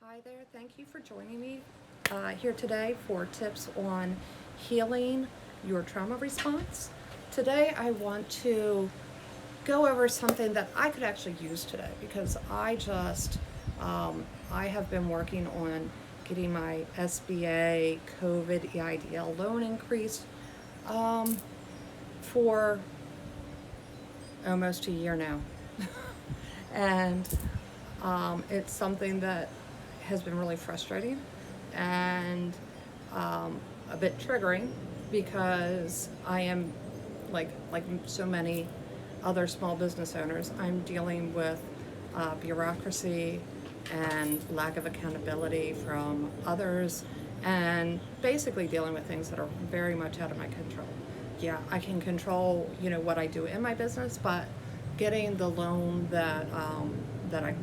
Hi there, thank you for joining me here today for tips on healing your trauma response. Today I want to go over something that I could actually use today because I have been working on getting my SBA COVID EIDL loan increased for almost a year now. And it's something that has been really frustrating and a bit triggering because I am like so many other small business owners, I'm dealing with bureaucracy and lack of accountability from others, and basically dealing with things that are very much out of my control. Yeah, I can control, what I do in my business, but getting the loan that I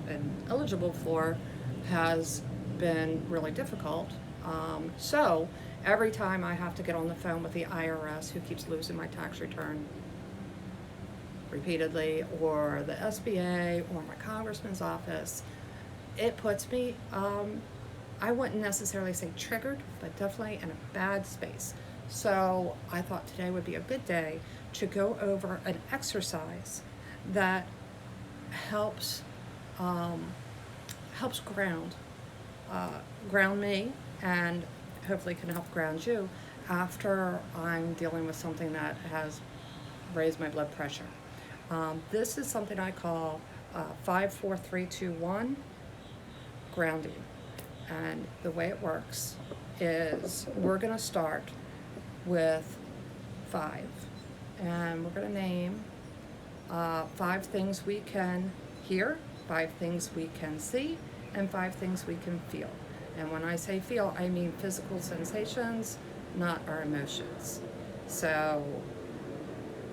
am eligible for has been really difficult. So every time I have to get on the phone with the IRS, who keeps losing my tax return repeatedly, or the SBA, or my congressman's office, it puts me, I wouldn't necessarily say triggered, but definitely in a bad space. So I thought today would be a good day to go over an exercise that helps helps ground me, and hopefully can help ground you after I'm dealing with something that has raised my blood pressure. This is something I call 5, 4, 3, 2, 1 grounding. And the way it works is we're going to start with 5. And we're going to name 5 things we can hear, 5 things we can see, and 5 things we can feel. And when I say feel, I mean physical sensations, not our emotions. So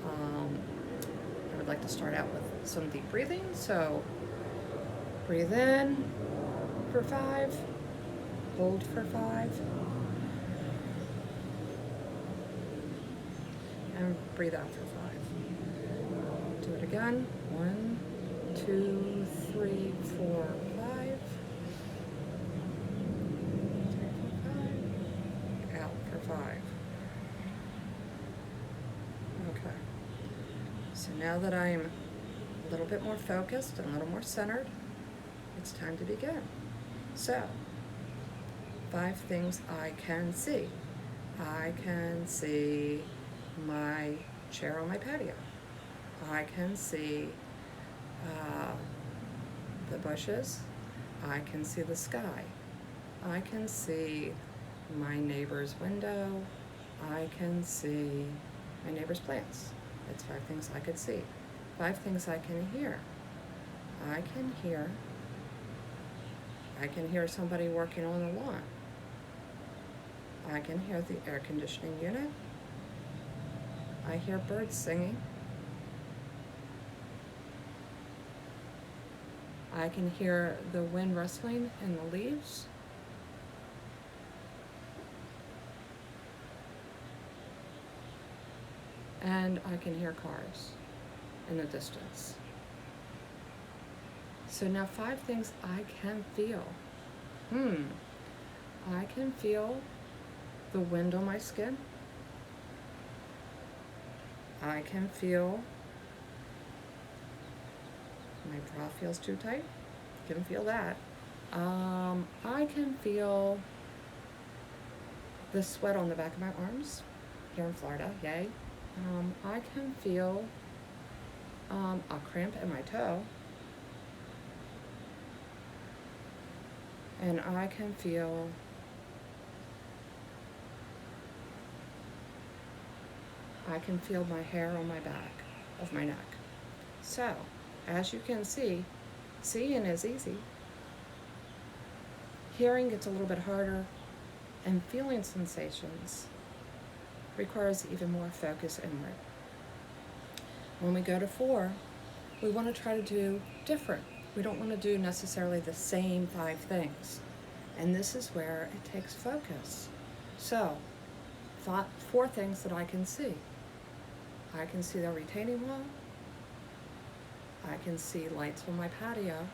I would like to start out with some deep breathing. So breathe in for 5, hold for 5, and breathe out for 5. Do it again. 1, 2, 3, 4, 5. Out for 5. Okay. So now that I'm a little bit more focused and a little more centered, it's time to begin. So, 5 things I can see. I can see my chair on my patio. I can see the bushes. I can see the sky. I can see my neighbor's window. I can see my neighbor's plants. It's 5 things I could see. 5 things I can hear. I can hear somebody working on the lawn. I can hear the air conditioning unit. I hear birds singing. I can hear the wind rustling in the leaves. And I can hear cars in the distance. So now 5 things I can feel. I can feel the wind on my skin. I can feel my bra feels too tight. Can feel that. I can feel the sweat on the back of my arms here in Florida, yay. I can feel a cramp in my toe. And I can feel my hair on my back of my neck. So, as you can see, seeing is easy. Hearing gets a little bit harder, and feeling sensations requires even more focus inward. When we go to 4, we want to try to do different. We don't want to do necessarily the same 5 things. And this is where it takes focus. So, 4 things that I can see. I can see the retaining wall. I can see lights on my patio.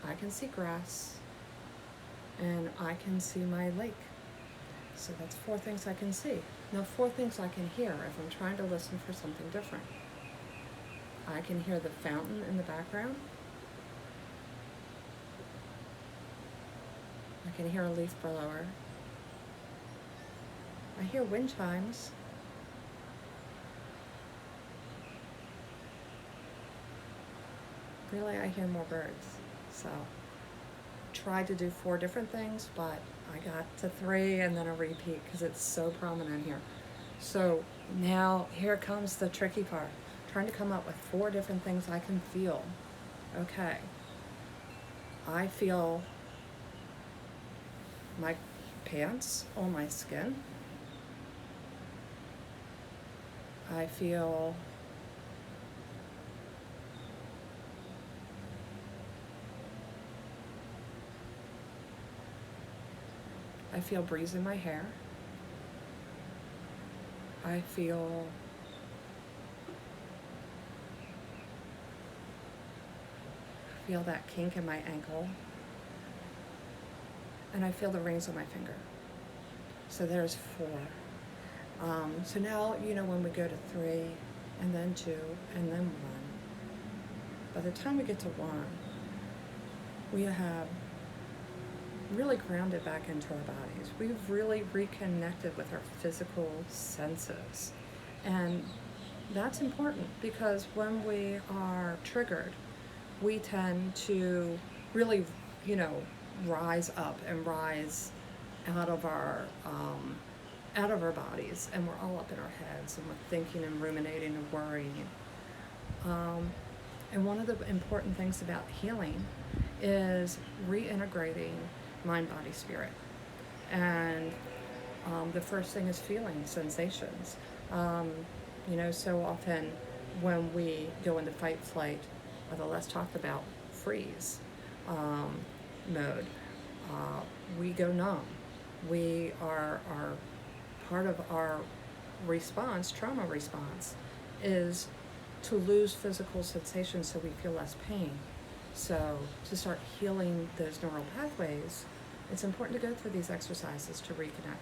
I can see grass, and I can see my lake. So that's 4 things I can see. Now 4 things I can hear if I'm trying to listen for something different. I can hear the fountain in the background. I can hear a leaf blower. I hear wind chimes. Really, I hear more birds. So, tried to do 4 different things, but I got to 3 and then a repeat because it's so prominent here. So now here comes the tricky part. Trying to come up with 4 different things I can feel. Okay. I feel my pants on my skin. I feel breeze in my hair. I feel that kink in my ankle. And I feel the rings on my finger. So there's 4. So now, when we go to 3, and then 2, and then 1, by the time we get to 1, we have really grounded back into our bodies. We've really reconnected with our physical senses. And that's important because when we are triggered, we tend to really, rise up and rise out of our bodies, and we're all up in our heads, and we're thinking and ruminating and worrying. And one of the important things about healing is reintegrating mind, body, spirit. And the first thing is feeling sensations. So often when we go into fight, flight, or the less talked about freeze mode, we go numb. We are part of our response, trauma response, is to lose physical sensations so we feel less pain. So to start healing those neural pathways, it's important to go through these exercises to reconnect.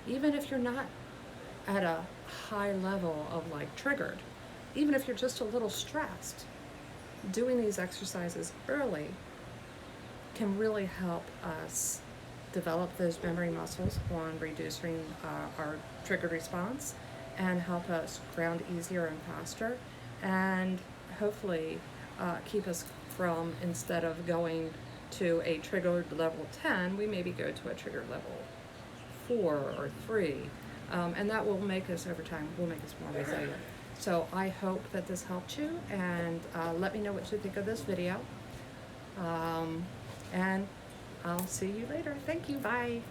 Even if you're not at a high level of triggered, even if you're just a little stressed, doing these exercises early can really help us develop those memory muscles on reducing our triggered response, and help us ground easier and faster, and hopefully keep us from, instead of going to a triggered level 10, we maybe go to a triggered level 4 or 3. And that will make us, over time, will make us more resilient. So I hope that this helped you, and let me know what you think of this video. And I'll see you later. Thank you. Bye.